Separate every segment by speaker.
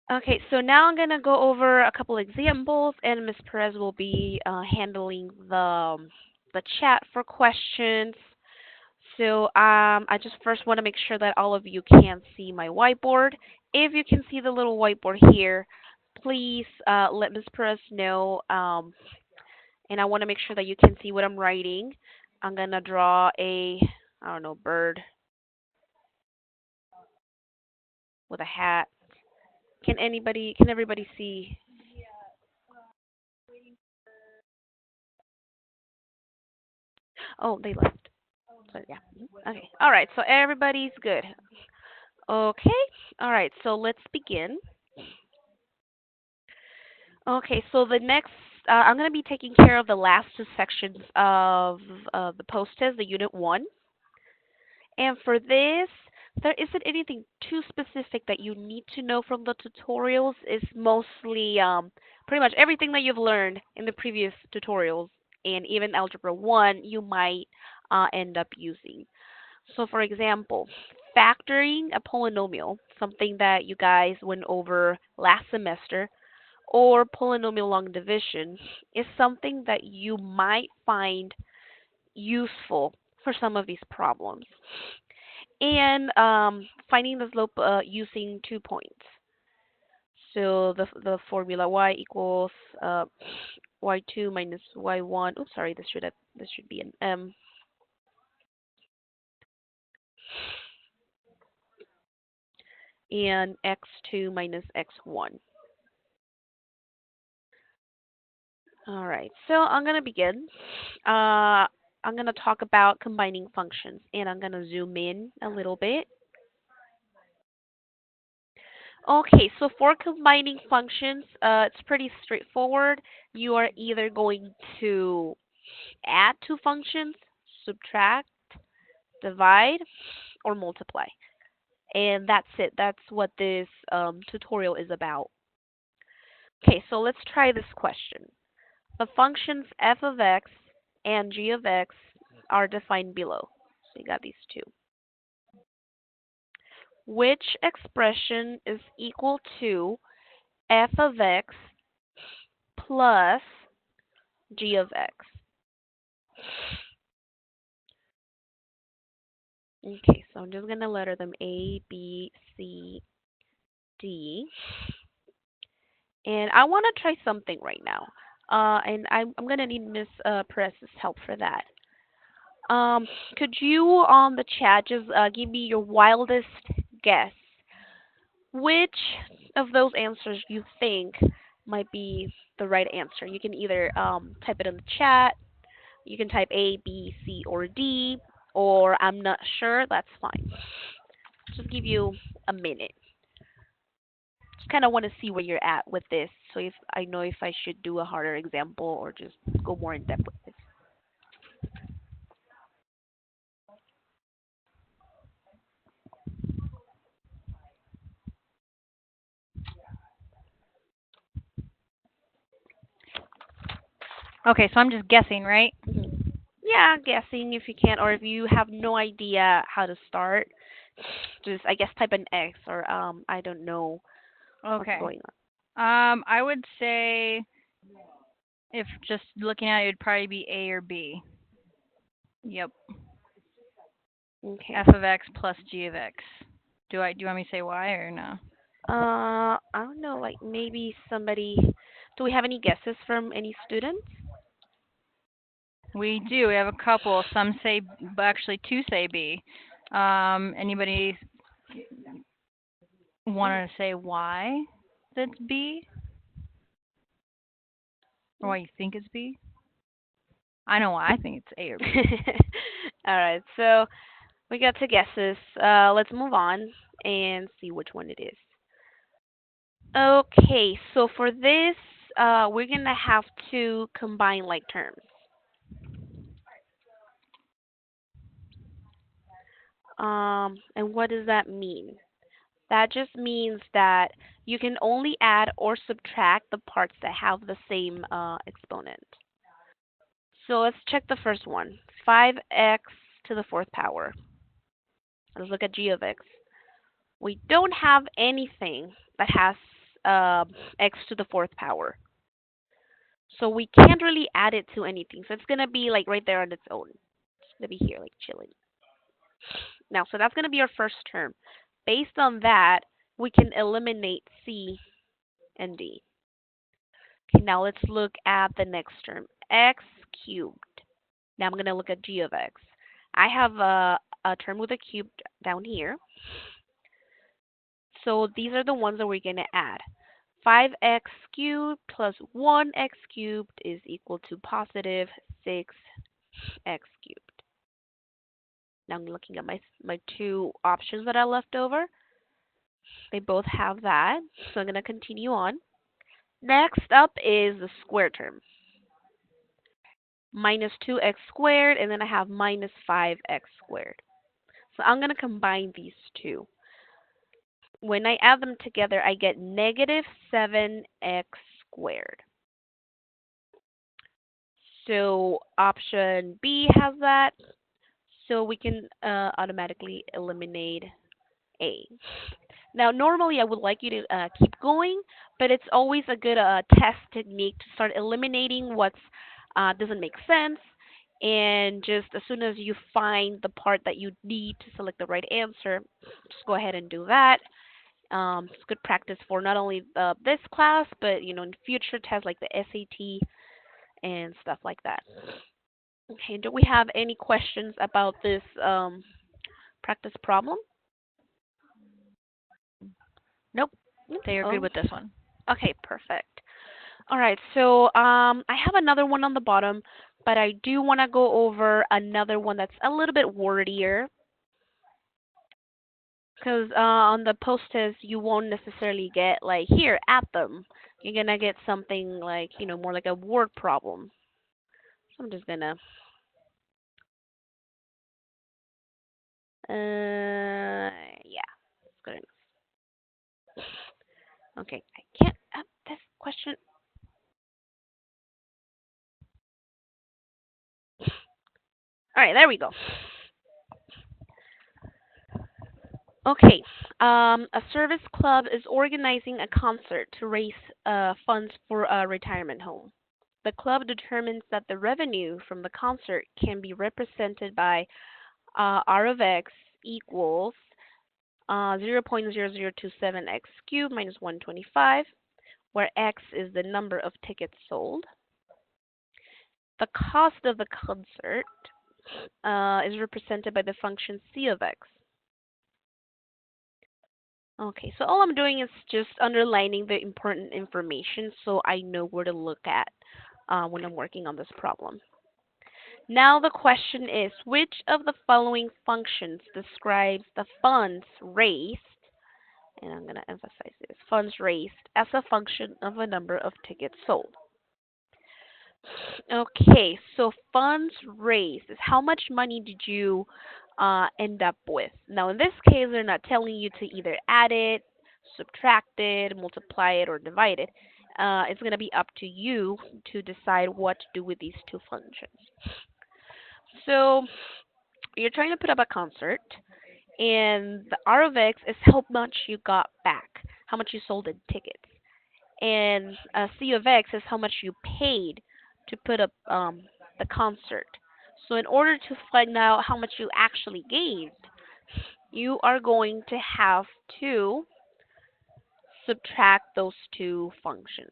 Speaker 1: Okay, so now I'm gonna go over a couple examples, and Ms. Perez will be handling the chat for questions. So I just first want to make sure that all of you can see my whiteboard. If you can see the little whiteboard here, please let Ms. Perez know. And I want to make sure that you can see what I'm writing. I'm gonna draw a, I don't know, bird with a hat. Can everybody see? Oh, they left. So yeah. Okay. All right. So everybody's good. Okay. All right. So let's begin. Okay. So the next, I'm going to be taking care of the last two sections of the post test, the unit one. And for this, there isn't anything too specific that you need to know from the tutorials. It's mostly pretty much everything that you've learned in the previous tutorials and even Algebra 1 you might end up using. So for example, factoring a polynomial, something that you guys went over last semester, or polynomial long division, is something that you might find useful for some of these problems. And finding the slope using 2 points. So the formula y equals y2 minus y1. Oops, sorry, this should be an m. And x2 minus x1. All right, so I'm going to begin. I'm going to talk about combining functions, and I'm going to zoom in a little bit. Okay, so for combining functions, it's pretty straightforward. You are either going to add two functions, subtract, divide, or multiply. And that's it. That's what this tutorial is about. Okay, so let's try this question. The functions f of x and g of x are defined below. So you got these two. Which expression is equal to f of x plus g of x? Okay, so I'm just going to letter them A, B, C, D. And I want to try something right now. And I'm going to need Miss Perez's help for that. Could you on the chat just give me your wildest guess? Which of those answers you think might be the right answer? You can either type it in the chat, you can type A, B, C, or D, or I'm not sure, that's fine. Just give you a minute. Just kind of want to see where you're at with this, so if I know if I should do a harder example or just go more in depth with this.
Speaker 2: Okay, so I'm just guessing, right?
Speaker 1: Mhm. Yeah, guessing if you can, or if you have no idea how to start, just I guess type an X or I don't know what's
Speaker 2: Okay.
Speaker 1: going
Speaker 2: I would say if just looking at it, it'd probably be A or B. Yep.
Speaker 1: on. Okay.
Speaker 2: F of x plus g of x. Do you want me to say why or no?
Speaker 1: I don't know, like maybe somebody. Do we have any guesses from any students?
Speaker 2: We do. We have a couple. Some say, but actually two say B. Anybody want to say why that's B or why you think it's B? I know why I think it's A or B.
Speaker 1: All right, so we got two guesses. Let's move on and see which one it is. Okay, so for this, we're gonna have to combine like terms. And what does that mean? That just means that you can only add or subtract the parts that have the same exponent. So let's check the first one. 5x to the fourth power. Let's look at g of x. We don't have anything that has x to the fourth power. So we can't really add it to anything. So it's gonna be like right there on its own. It's gonna be here, like chilling. Now, so that's gonna be our first term. Based on that, we can eliminate C and D. Okay, now let's look at the next term, x cubed. Now I'm gonna look at g of x. I have a term with a cube down here. So these are the ones that we're gonna add. 5x cubed plus 1x cubed is equal to positive 6x cubed. Now I'm looking at my two options that I left over. They both have that, so I'm going to continue on. Next up is the square term. Minus 2x squared, and then I have minus 5x squared. So I'm going to combine these two. When I add them together, I get negative 7x squared. So option B has that, so we can automatically eliminate A. Now, normally I would like you to keep going, but it's always a good test technique to start eliminating what doesn't make sense. And just as soon as you find the part that you need to select the right answer, just go ahead and do that. It's good practice for not only this class, but in future tests like the SAT and stuff like that. Okay, do we have any questions about this practice problem?
Speaker 2: Nope.
Speaker 1: Nope.
Speaker 2: They are good
Speaker 1: Oh,
Speaker 2: with this one.
Speaker 1: okay, perfect. All right, so I have another one on the bottom, but I do want to go over another one that's a little bit wordier because on the post-test you won't necessarily get like here at them. You're gonna get something like more like a word problem. So I'm just gonna yeah, good enough. Okay, I can't this question. All right, there we go. Okay. A service club is organizing a concert to raise funds for a retirement home. The club determines that the revenue from the concert can be represented by R of X equals 0.0027x cubed minus 125, where X is the number of tickets sold. The cost of the concert is represented by the function C of X. Okay, so all I'm doing is just underlining the important information so I know where to look at when I'm working on this problem. Now the question is, which of the following functions describes the funds raised, and I'm going to emphasize this, funds raised as a function of a number of tickets sold? Okay, so funds raised is how much money did you end up with? Now, in this case, they're not telling you to either add it, subtract it, multiply it, or divide it. It's going to be up to you to decide what to do with these two functions. So, you're trying to put up a concert, and the R of X is how much you got back, how much you sold in tickets. And C of X is how much you paid to put up the concert. So in order to find out how much you actually gained, you are going to have to subtract those two functions.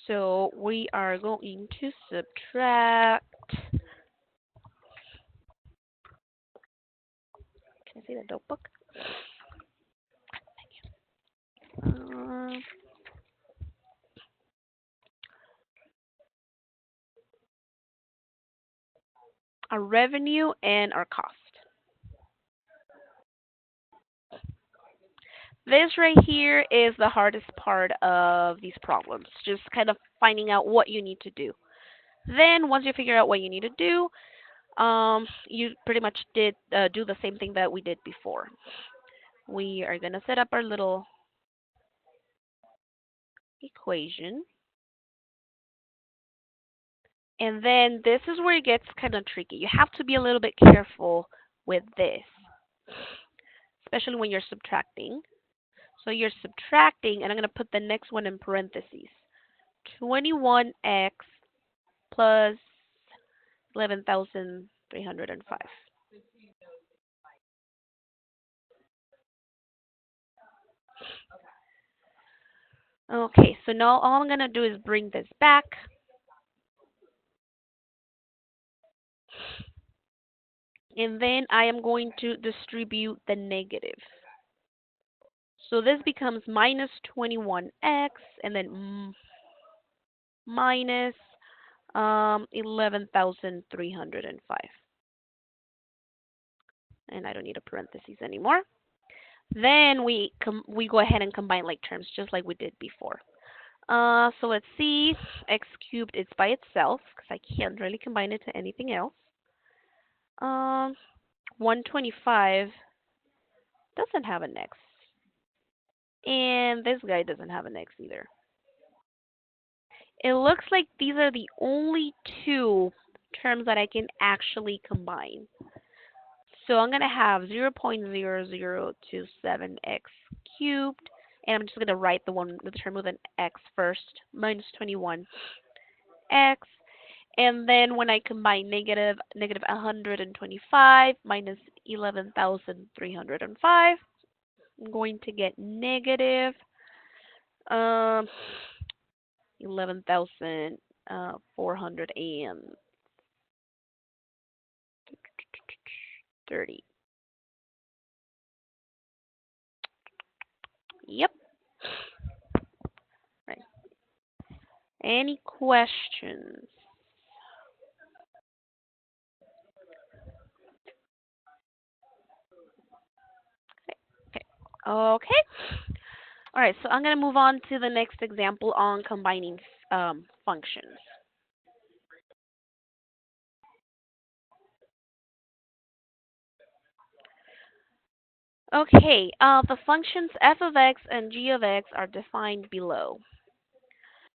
Speaker 1: So we are going to subtract. Can I see the notebook? Uh, our revenue and our cost. This right here is the hardest part of these problems, just kind of finding out what you need to do. Then once you figure out what you need to do, you pretty much did do the same thing that we did before. We are going to set up our little equation. And then this is where it gets kind of tricky. You have to be a little bit careful with this. especially when you're subtracting. So you're subtracting, and I'm going to put the next one in parentheses. 21x plus 11,305. Okay, so now all I'm going to do is bring this back. And then I am going to distribute the negative. So this becomes minus 21x and then minus 11,305. And I don't need a parentheses anymore. Then we go ahead and combine like terms just like we did before. So let's see. X cubed is by itself because I can't really combine it to anything else. Um, 125 doesn't have an X. And this guy doesn't have an X either. It looks like these are the only two terms that I can actually combine. So I'm going to have 0.0027x cubed, and I'm just going to write the term with an x first, minus 21x, and then when I combine negative 125 minus 11,305, I'm going to get negative um, 11,430. Yep. Right. Any questions? Okay. Okay. All right. So I'm going to move on to the next example on combining functions. Okay. The functions f of x and g of x are defined below.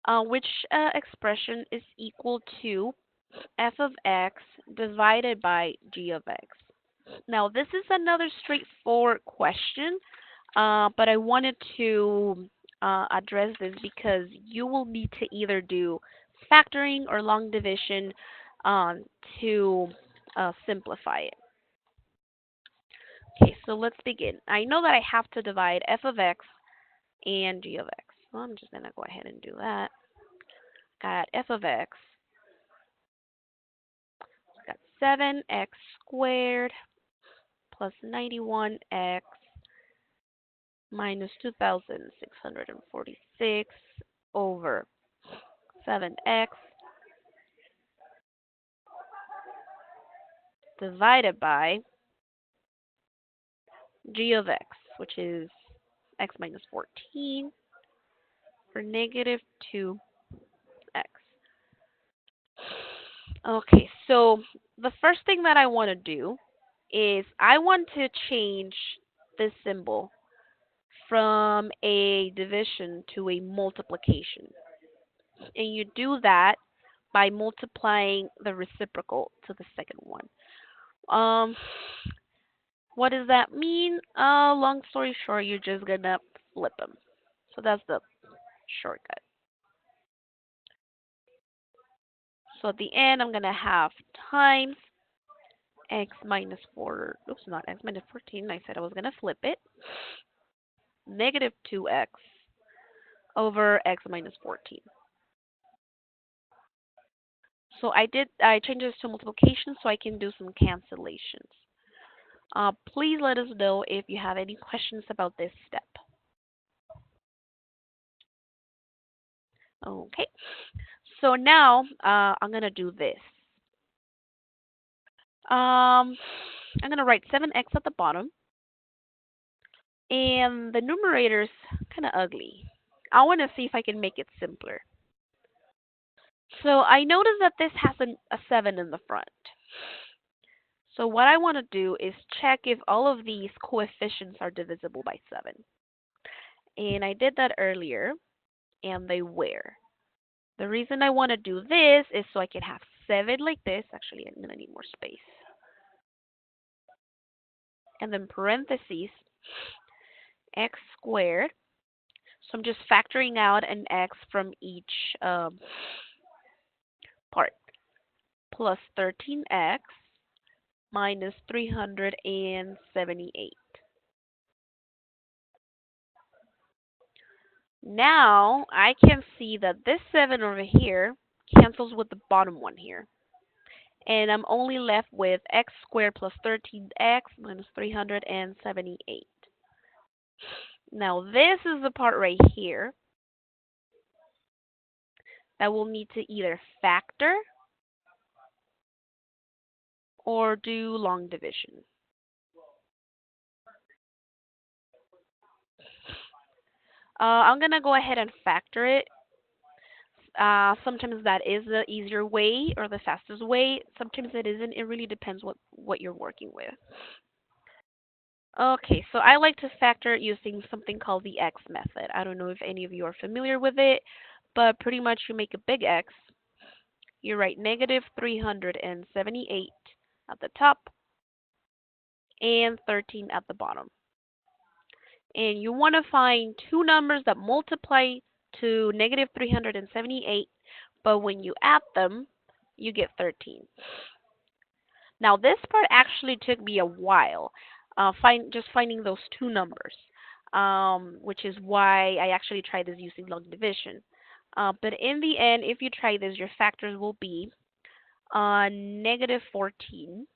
Speaker 1: Which expression is equal to f of x divided by g of x? Now, this is another straightforward question, but I wanted to address this because you will need to either do factoring or long division um, to simplify it. Okay, so let's begin. I know that I have to divide f of x and g of x. So I'm just going to go ahead and do that. Got f of x. Got 7x squared plus 91x minus 2,646 over 7x divided by g of x, which is x minus 14 for negative 2x. Okay, so the first thing that I want to do is I want to change this symbol from a division to a multiplication. And you do that by multiplying the reciprocal to the second one. Um, what does that mean? Long story short, you're just gonna flip them. So that's the shortcut. So at the end, I'm gonna have times x minus 4, oops, not x minus 14. I said I was gonna flip it. Negative 2x over x minus 14. So I changed this to multiplication so I can do some cancellations. Please let us know if you have any questions about this step. Okay, so now I'm going to do this. I'm going to write 7x at the bottom, and the numerator's kind of ugly. I want to see if I can make it simpler. So I notice that this has a 7 in the front. So what I want to do is check if all of these coefficients are divisible by 7. And I did that earlier, and they were. The reason I want to do this is so I can have 7 like this. Actually, I'm going to need more space. And then parentheses, x squared. So I'm just factoring out an x from each part. Plus 13x minus 378. Now I can see that this 7 over here cancels with the bottom one here. And I'm only left with x squared plus 13x minus 378. Now this is the part right here that we'll need to either factor or do long division. I'm going to go ahead and factor it. Sometimes that is the easier way or the fastest way. Sometimes it isn't. It really depends what you're working with. Okay, so I like to factor using something called the X method. I don't know if any of you are familiar with it, but pretty much you make a big X. You write negative 378 at the top and 13 at the bottom. And you want to find two numbers that multiply to negative 378, but when you add them, you get 13. Now this part actually took me a while, just finding those two numbers, which is why I actually tried this using long division. But in the end, if you try this, your factors will be negative 14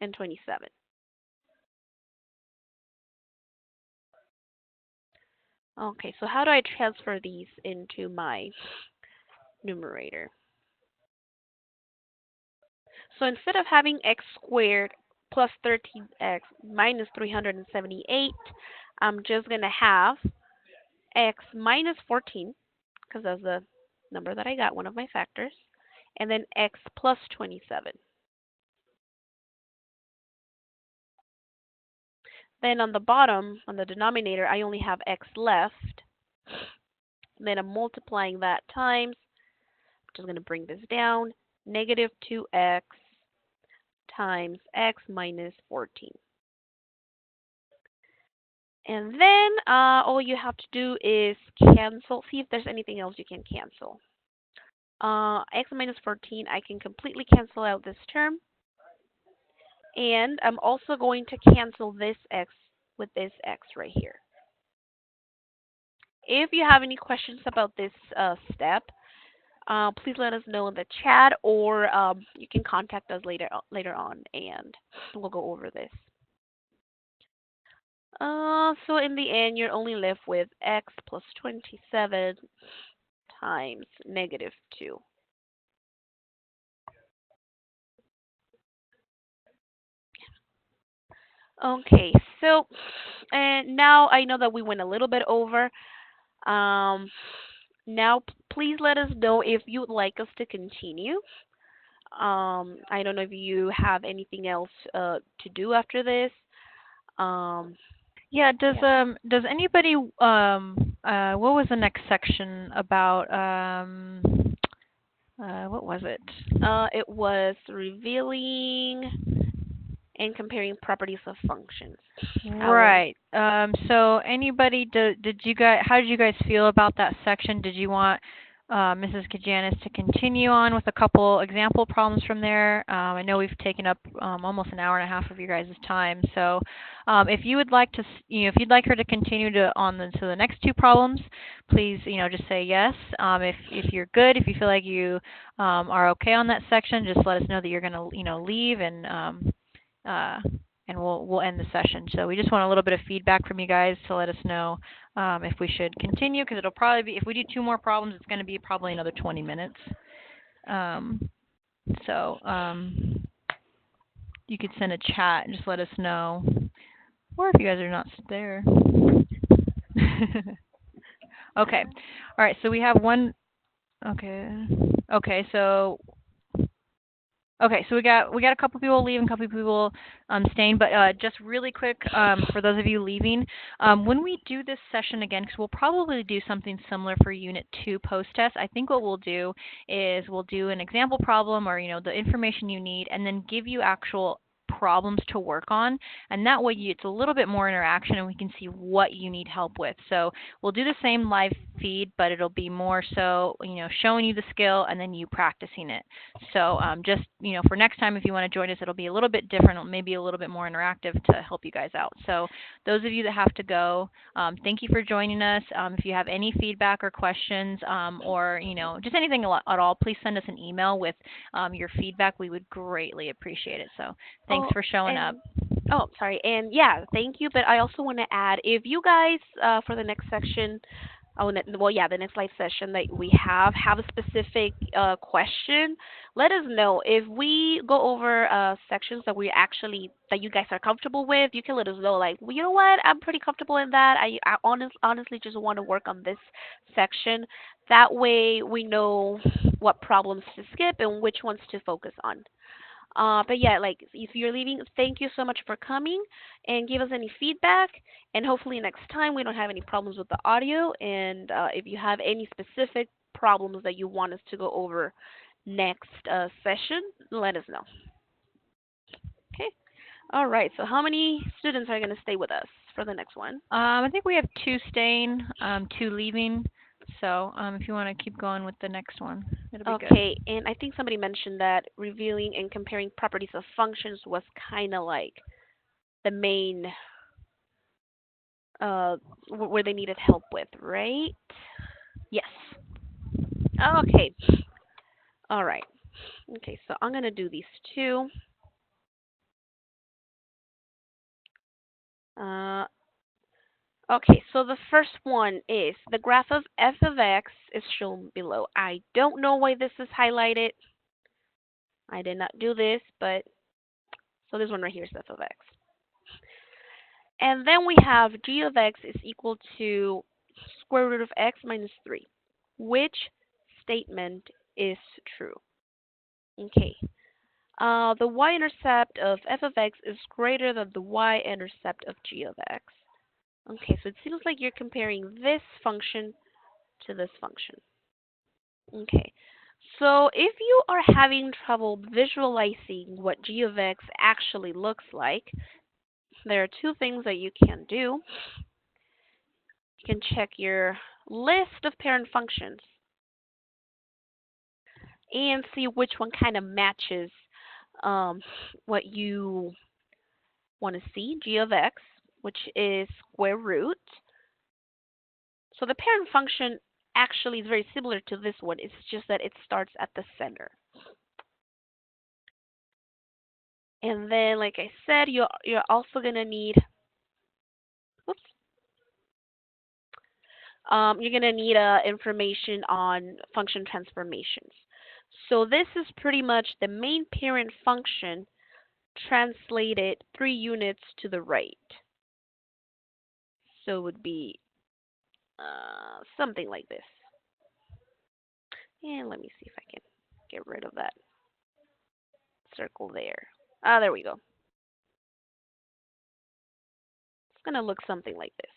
Speaker 1: and 27. Okay, so how do I transfer these into my numerator? So instead of having x squared plus 13x minus 378, I'm just going to have x minus 14, because that's the number that I got, one of my factors, and then x plus 27. Then on the bottom, on the denominator, I only have x left. Then I'm multiplying that times, which is going to bring this down, negative 2x times x minus 14. And then all you have to do is cancel, see if there's anything else you can cancel. X minus 14, I can completely cancel out this term. And I'm also going to cancel this x with this x right here. If you have any questions about this step, please let us know in the chat, or you can contact us later on, and we'll go over this. So in the end, you're only left with x plus 27 times negative 2. Okay, so and now I know that we went a little bit over. Now please let us know if you'd like us to continue. I don't know if you have anything else to do after this. Um,
Speaker 2: Yeah,
Speaker 1: yeah.
Speaker 2: does anybody what was the next section about what was it?
Speaker 1: It was revealing and comparing properties of functions. I will.
Speaker 2: Right. So anybody did you guys how did you guys feel about that section? Did you want Mrs. Kajanus to continue on with a couple example problems from there? I know we've taken up almost an hour and a half of your guys' time. So if you would like to, if you'd like her to continue to the next two problems, please, just say yes. If you're good, if you feel like you are okay on that section, just let us know that you're going to, leave uh, and we'll end the session. So we just want a little bit of feedback from you guys to let us know if we should continue, because it'll probably be, if we do two more problems, it's going to be probably another 20 minutes. Um, so you could send a chat and just let us know, or if you guys are not there. Okay. All right. So we have one. Okay. Okay. So we got a couple people leaving, a couple people staying, but just really quick for those of you leaving, when we do this session again, because we'll probably do something similar for Unit 2 post-test, I think what we'll do is we'll do an example problem or, the information you need, and then give you actual problems to work on, and that way it's a little bit more interaction and we can see what you need help with. So we'll do the same live feed, but it'll be more so, showing you the skill and then you practicing it. So just, for next time if you want to join us, it'll be a little bit different, maybe a little bit more interactive to help you guys out. So those of you that have to go, thank you for joining us. If you have any feedback or questions, or just anything at all, please send us an email with your feedback. We would greatly appreciate it. So thanks
Speaker 1: Oh,
Speaker 2: for showing up.
Speaker 1: and oh, sorry. And yeah, thank you. But I also want to add, if you guys for the next section, well, yeah, the next live session that we have a specific question, let us know. If we go over sections that you guys are comfortable with, you can let us know. Like, well, you know what, I'm pretty comfortable in that. I honestly just want to work on this section. That way, we know what problems to skip and which ones to focus on. But yeah, like if you're leaving, thank you so much for coming and give us any feedback. And hopefully next time we don't have any problems with the audio. And if you have any specific problems that you want us to go over next session, let us know. Okay. All right. So how many students are going to stay with us for the next one?
Speaker 2: I think we have two staying, two leaving. So if you want to keep going with the next one, it'll be good.
Speaker 1: Okay. And I think somebody mentioned that revealing and comparing properties of functions was kind of like the main uh, where they needed help with, right?
Speaker 2: Yes.
Speaker 1: Okay. All right. Okay, so I'm going to do these two. Uh, okay, so the first one is the graph of f of x is shown below. I don't know why this is highlighted. I did not do this, but so this one right here is f of x. And then we have g of x is equal to square root of x minus 3. Which statement is true? Okay, the y-intercept of f of x is greater than the y-intercept of g of x. Okay, so it seems like you're comparing this function to this function. Okay, so if you are having trouble visualizing what g of x actually looks like, there are two things that you can do. You can check your list of parent functions and see which one kind of matches what you want to see, g of x, which is square root. So the parent function actually is very similar to this one. It's just that it starts at the center. And then, like I said, you're also gonna need, oops, you're gonna need information on function transformations. So this is pretty much the main parent function translated 3 units to the right. So it would be something like this. And let me see if I can get rid of that circle there. Ah, there we go. It's gonna look something like this.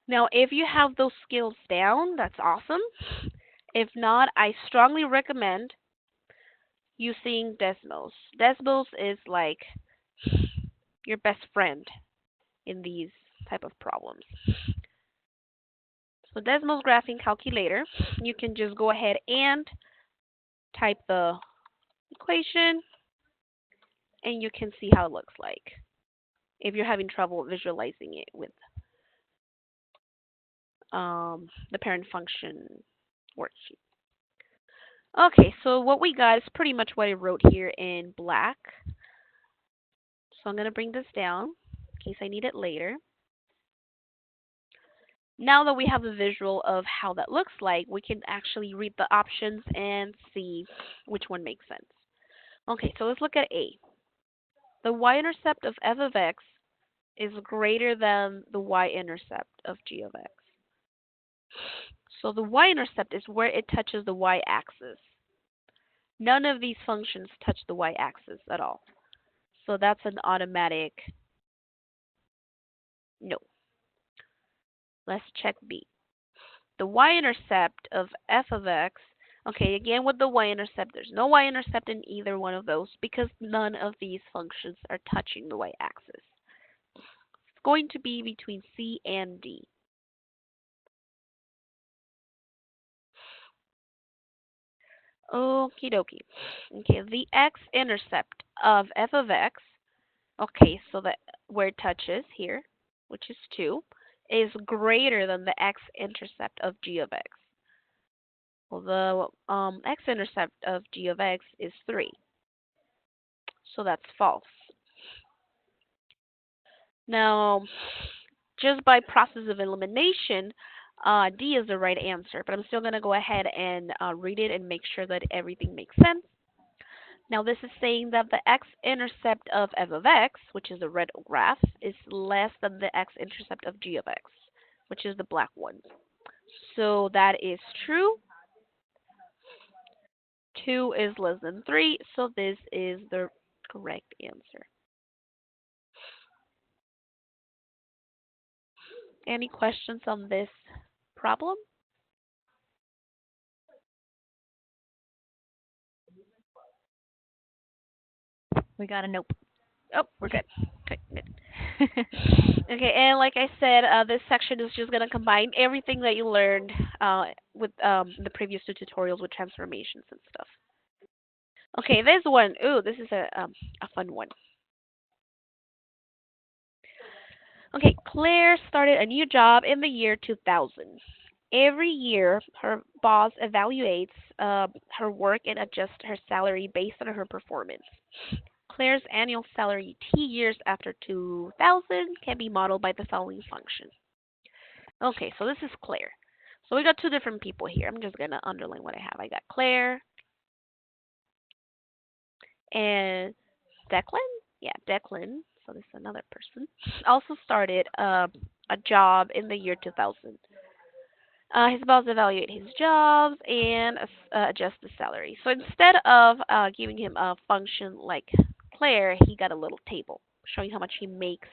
Speaker 1: Now, if you have those skills down, that's awesome. If not, I strongly recommend using Desmos. Desmos is like your best friend in these type of problems. So Desmos graphing calculator, you can just go ahead and type the equation and you can see how it looks like if you're having trouble visualizing it with the parent function worksheet. Okay, so what we got is pretty much what I wrote here in black. So I'm going to bring this down in case I need it later. Now that we have a visual of how that looks like, we can actually read the options and see which one makes sense. Okay, so let's look at A. The y-intercept of f of x is greater than the y-intercept of g of x. So the y-intercept is where it touches the y-axis. None of these functions touch the y-axis at all. So that's an automatic no. Let's check B. The y-intercept of f of x Okay, again with the y-intercept, there's no y-intercept in either one of those because none of these functions are touching the y-axis. It's going to be between C and D. Okie dokie. Okay, the x-intercept of f of x, okay, so that where it touches here, which is 2, is greater than the x-intercept of g of x. Well, the x-intercept of g of x is 3, so that's false. Now, just by process of elimination, D is the right answer, but I'm still going to go ahead and read it and make sure that everything makes sense. Now, this is saying that the x-intercept of f of x, which is the red graph, is less than the x-intercept of g of x, which is the black one. So that is true. 2 is less than 3, so this is the correct answer. Any questions on this problem?
Speaker 2: We got a nope.
Speaker 1: Oh, we're good. Okay, good. Okay, and like I said, this section is just going to combine everything that you learned with the previous two tutorials with transformations and stuff. Okay, this one. Ooh, this is a fun one. Okay, Claire started a new job in the year 2000. Every year, her boss evaluates her work and adjusts her salary based on her performance. Claire's annual salary T years after 2000 can be modeled by the following function. Okay, so this is Claire. So we got two different people here. I'm just going to underline what I have. I got Claire and Declan. Yeah, Declan. So this is another person. Also started a job in the year 2000. He's about to evaluate his jobs and adjust the salary. So instead of giving him a function like Claire, he got a little table showing how much he makes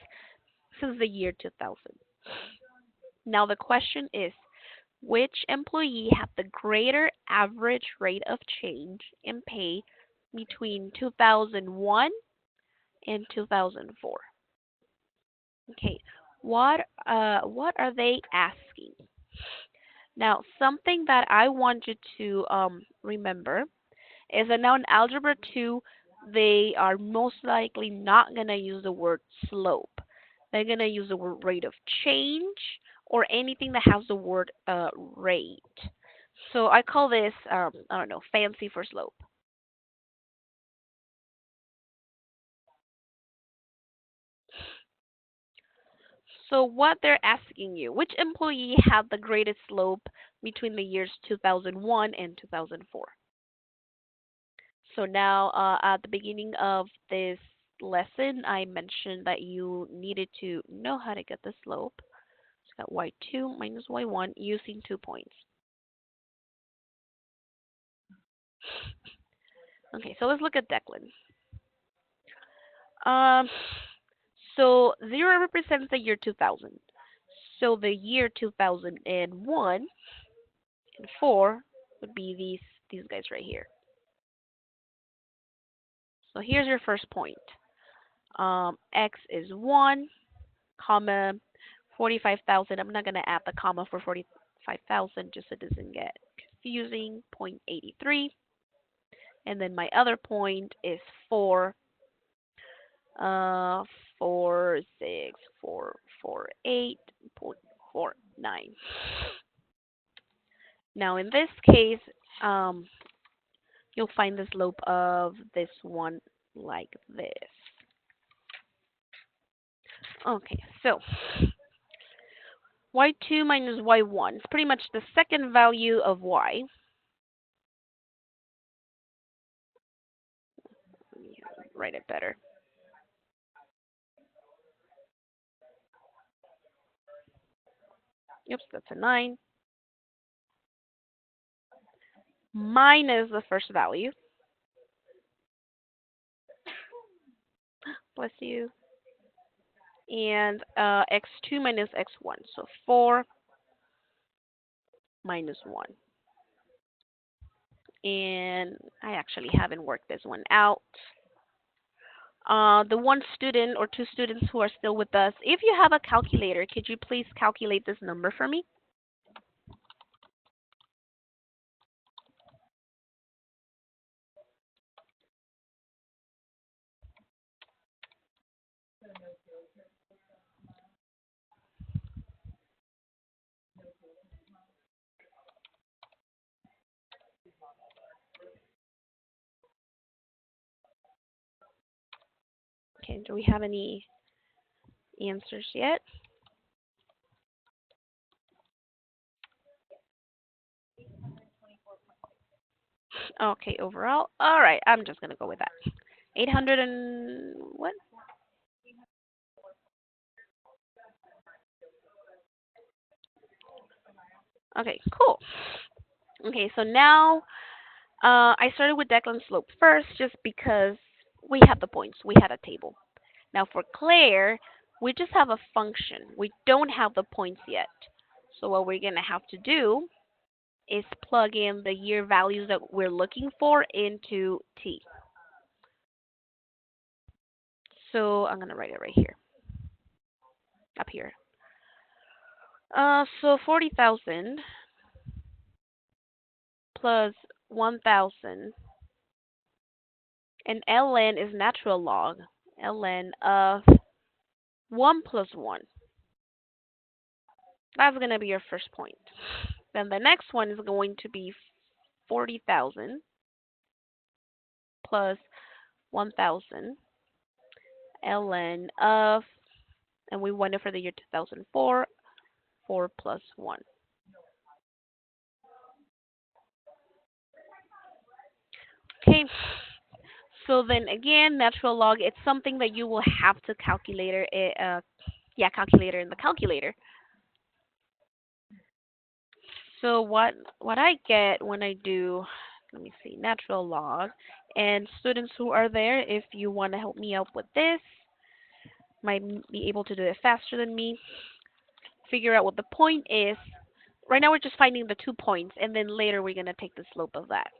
Speaker 1: since the year 2000. Now the question is, which employee had the greater average rate of change in pay between 2001 and 2004? Okay, what are they asking? Now, something that I want you to remember is that now in Algebra 2, they are most likely not going to use the word slope. They're going to use the word rate of change or anything that has the word rate. So I call this, I don't know, fancy for slope. So what they're asking you, which employee had the greatest slope between the years 2001 and 2004? So now at the beginning of this lesson, I mentioned that you needed to know how to get the slope. So got y2 minus y1 using 2 points. Okay, so let's look at Declan. Um, so 0 represents the year 2000. So the year 2001 and 4 would be these guys right here. So here's your first point. X is 1, comma, 45,000. I'm not going to add the comma for 45,000 just so it doesn't get confusing. 0.83. And then my other point is 4, 4, 6, 4, 4, 8.49. Now in this case, you'll find the slope of this one like this. Okay, so y2 minus y1 is pretty much the second value of y. Let me write it better. Oops, that's a 9. Minus the first value. Bless you. And x2 minus x1. So 4 minus 1. And I actually haven't worked this one out. The one student or two students who are still with us, if you have a calculator, could you please calculate this number for me? Okay, do we have any answers yet? Okay, overall. All right, I'm just gonna go with that. 800 and what? Okay, cool. Okay, so now I started with Declan slope first just because we have the points. We had a table. Now for Claire, we just have a function. We don't have the points yet. So what we're gonna have to do is plug in the year values that we're looking for into T. So I'm gonna write it right here, up here. So 40,000 plus 1,000, and ln is natural log. ln of 1 plus 1. That's going to be your first point. Then the next one is going to be 40,000 plus 1,000 ln of, and we want it for the year 2004, 4 plus 1. Okay, so then again, natural log, it's something that you will have to calculator in the calculator. So what I get when I do, let me see, natural log, and students who are there, if you want to help me out with this, might be able to do it faster than me. Figure out what the point is. Right now we're just finding the 2 points, and then later we're gonna take the slope of that.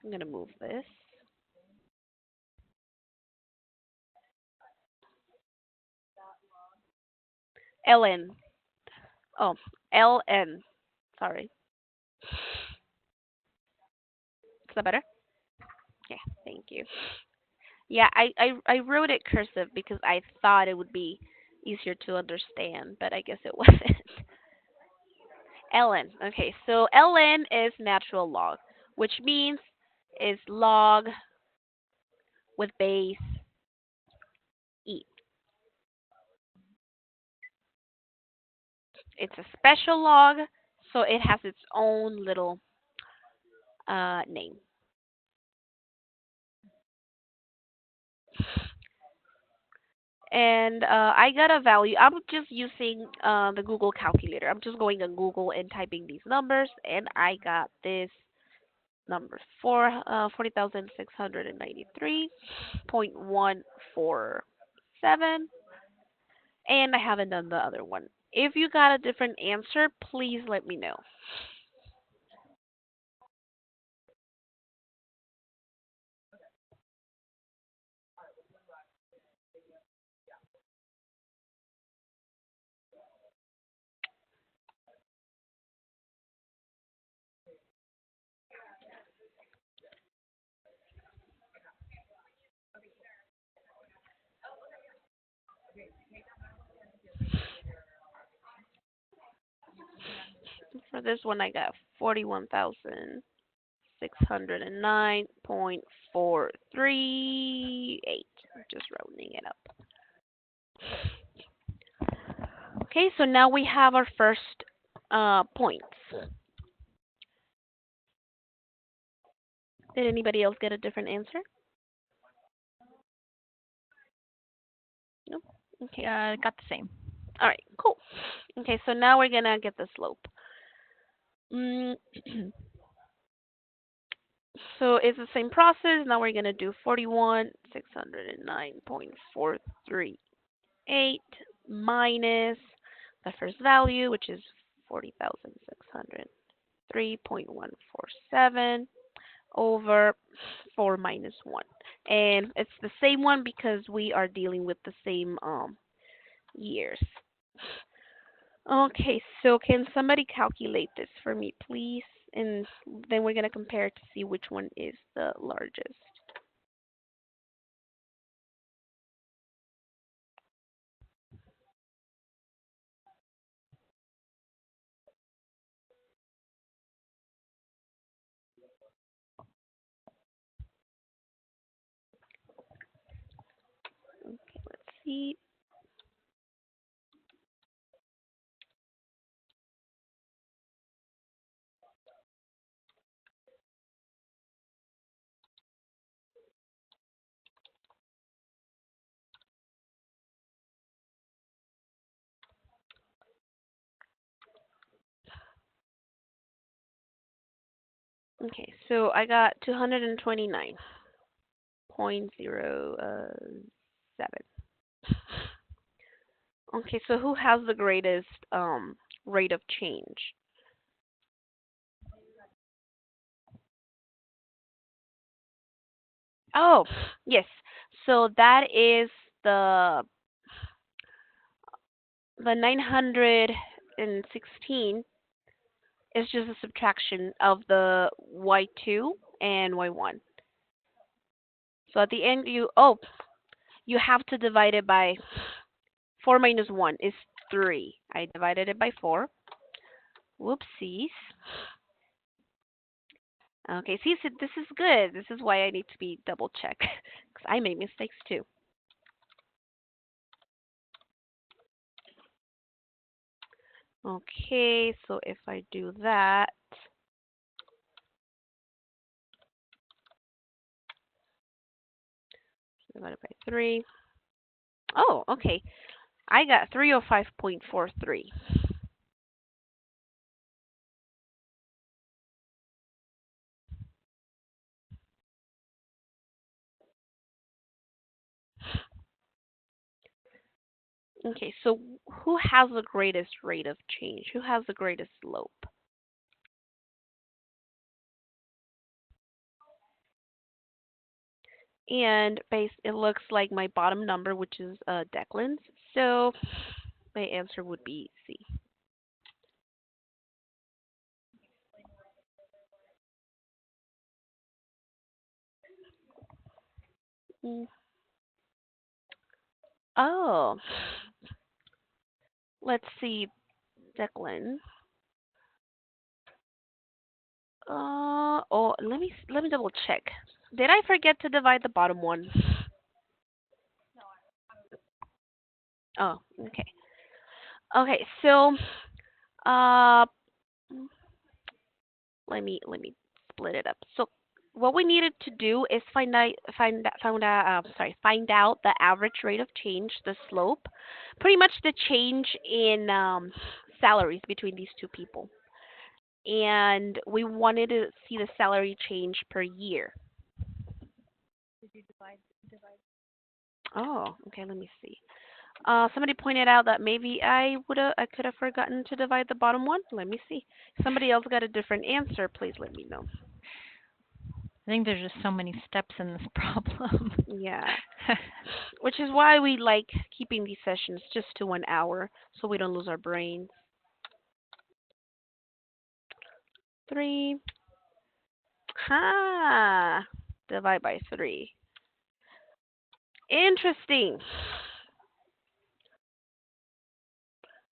Speaker 1: I'm gonna move this. ln. Oh, ln. Sorry. Is that better? Yeah, thank you. Yeah, I wrote it cursive because I thought it would be easier to understand, but I guess it wasn't. ln. Okay, so ln is natural log, which means is log with base e. It's a special log, so it has its own little name. And I got a value. I'm just using the Google calculator. I'm just going on Google and typing these numbers, and I got this number 40,693.147, and I haven't done the other one. If you got a different answer, please let me know. For this one, I got 41,609.438. Just rounding it up. Okay, so now we have our first points. Did anybody else get a different answer? Nope. Okay.
Speaker 2: Got the same.
Speaker 1: All right, cool. Okay, so now we're gonna get the slope. Mm, so it's the same process. Now we're gonna do 41,609.438 minus the first value, which is 40,603.147 over 4 minus 1. And it's the same one because we are dealing with the same years. Okay, so can somebody calculate this for me, please? And then we're going to compare to see which one is the largest. Okay, let's see. Okay, so I got 229.07. Okay, so who has the greatest rate of change? Oh, yes. So that is the the 916 is just a subtraction of the y2 and y1. So at the end you have to divide it by 4 minus 1 is 3. I divided it by 4. Whoopsies. Okay, see, so this is good. This is why I need to be double checked because I made mistakes too. Okay, so if I do that, divided by 3. Oh, okay. I got 305.43. Okay, so who has the greatest rate of change? Who has the greatest slope? And base, it looks like my bottom number, which is Declan's. So my answer would be C. Mm. Oh, let's see, Declan. Oh, let me double check. Did I forget to divide the bottom one? Oh, okay. Okay, so uh, let me split it up. So what we needed to do is find out the average rate of change, the slope, pretty much the change in salaries between these two people, and we wanted to see the salary change per year. Oh, okay. Let me see. Somebody pointed out that maybe I could have forgotten to divide the bottom one. Let me see. Somebody else got a different answer. Please let me know.
Speaker 2: I think there's just so many steps in this problem.
Speaker 1: Yeah. Which is why we like keeping these sessions just to 1 hour so we don't lose our brains. 3. Ha! Divide by 3. Interesting.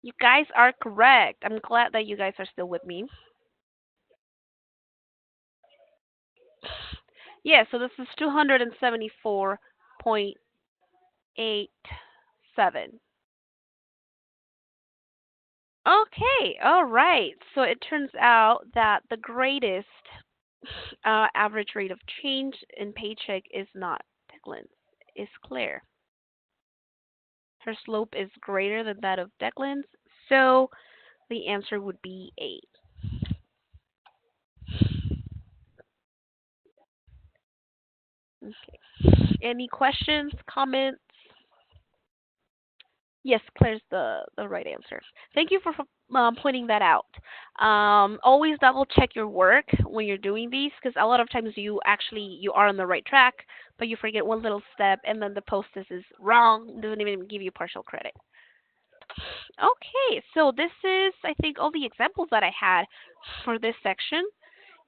Speaker 1: You guys are correct. I'm glad that you guys are still with me. Yeah, so this is 274.87. Okay, all right. So it turns out that the greatest average rate of change in paycheck is not Declan's, is Claire. Her slope is greater than that of Declan's, so the answer would be A. Okay. Any questions, comments? Yes, Claire's the right answer. Thank you for pointing that out. Always double check your work when you're doing these, because a lot of times you are on the right track, but you forget one little step, and then the post is wrong. Doesn't even give you partial credit. Okay, so this is I think all the examples that I had for this section.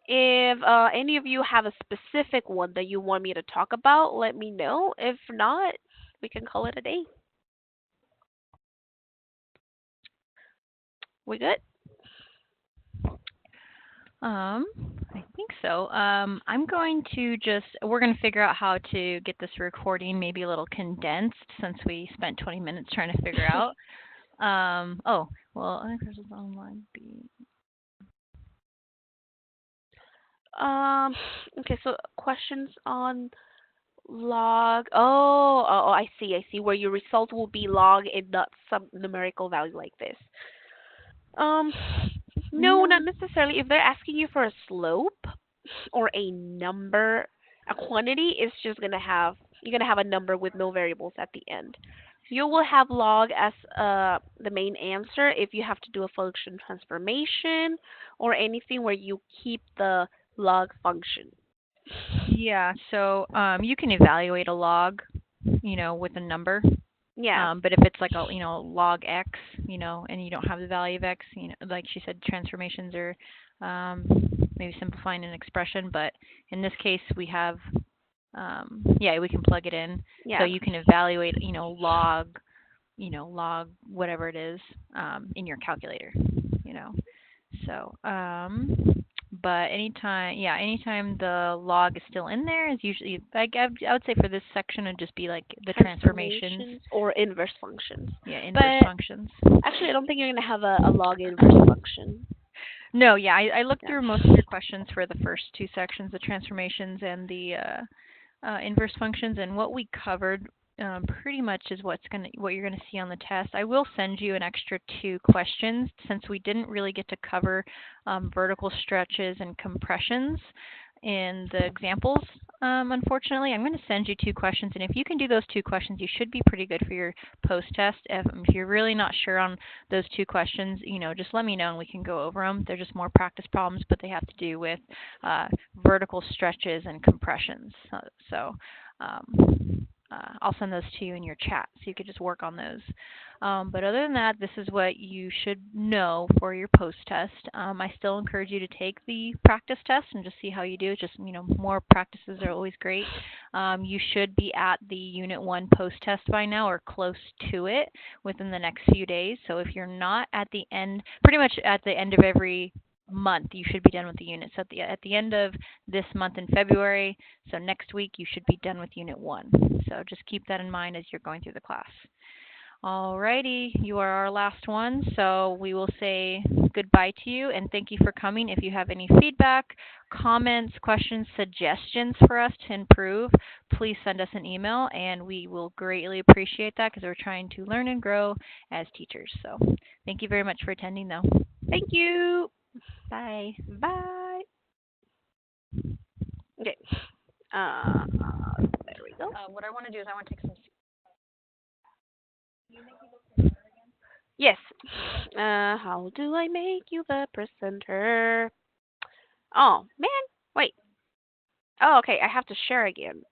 Speaker 1: If any of you have a specific one that you want me to talk about, let me know. If not, we can call it a day. We good?
Speaker 2: Um, I think so. I'm going to we're going to figure out how to get this recording maybe a little condensed since we spent 20 minutes trying to figure out. Oh, well, I think there's a online B.
Speaker 1: Um, okay, so questions on log. Oh, I see, I see. Where your result will be log and not some numerical value like this. Um, no,
Speaker 2: No.
Speaker 1: not necessarily. If they're asking you for a slope or a number, a quantity, it's just gonna have you're gonna have a number with no variables at the end. You will have log as the main answer if you have to do a function transformation or anything where you keep the log function.
Speaker 2: Yeah, so you can evaluate a log, with a number.
Speaker 1: Yeah,
Speaker 2: But if it's like log x, and you don't have the value of x, like she said, transformations are um, maybe simplifying an expression. But in this case, we have, yeah, we can plug it in. So
Speaker 1: yeah.
Speaker 2: you can evaluate, log whatever it is in your calculator, you know. So, but anytime the log is still in there is usually like I would say for this section it'd just be like the transformations,
Speaker 1: Transformations or inverse functions.
Speaker 2: yeah, inverse
Speaker 1: But
Speaker 2: functions.
Speaker 1: actually, I don't think you're gonna have a log inverse function.
Speaker 2: No, yeah, I looked
Speaker 1: Yeah.
Speaker 2: through most of your questions for the first two sections, the transformations and the inverse functions, and what we covered pretty much is what you're gonna see on the test. I will send you an extra two questions since we didn't really get to cover vertical stretches and compressions in the examples. Unfortunately, I'm going to send you two questions, and if you can do those two questions, you should be pretty good for your post test. If you're really not sure on those two questions, just let me know and we can go over them. They're just more practice problems, but they have to do with uh, vertical stretches and compressions. So I'll send those to you in your chat so you could just work on those. But other than that, this is what you should know for your post test. I still encourage you to take the practice test and just see how you do. Just, more practices are always great. You should be at the Unit 1 post test by now or close to it within the next few days. So if you're not at the end, pretty much at the end of every month, you should be done with the unit. So at the end of this month in February, so next week you should be done with Unit 1. So just keep that in mind as you're going through the class. Alrighty, you are our last one, so we will say goodbye to you and thank you for coming. If you have any feedback, comments, questions, suggestions for us to improve, please send us an email and we will greatly appreciate that because we're trying to learn and grow as teachers. So thank you very much for attending though.
Speaker 1: Thank you.
Speaker 2: Bye.
Speaker 1: Bye. Okay. Uh, there we go.
Speaker 2: What I want to do is I want to take some.
Speaker 1: Yes. How do I make you the presenter? Oh man, wait. Oh, okay. I have to share again.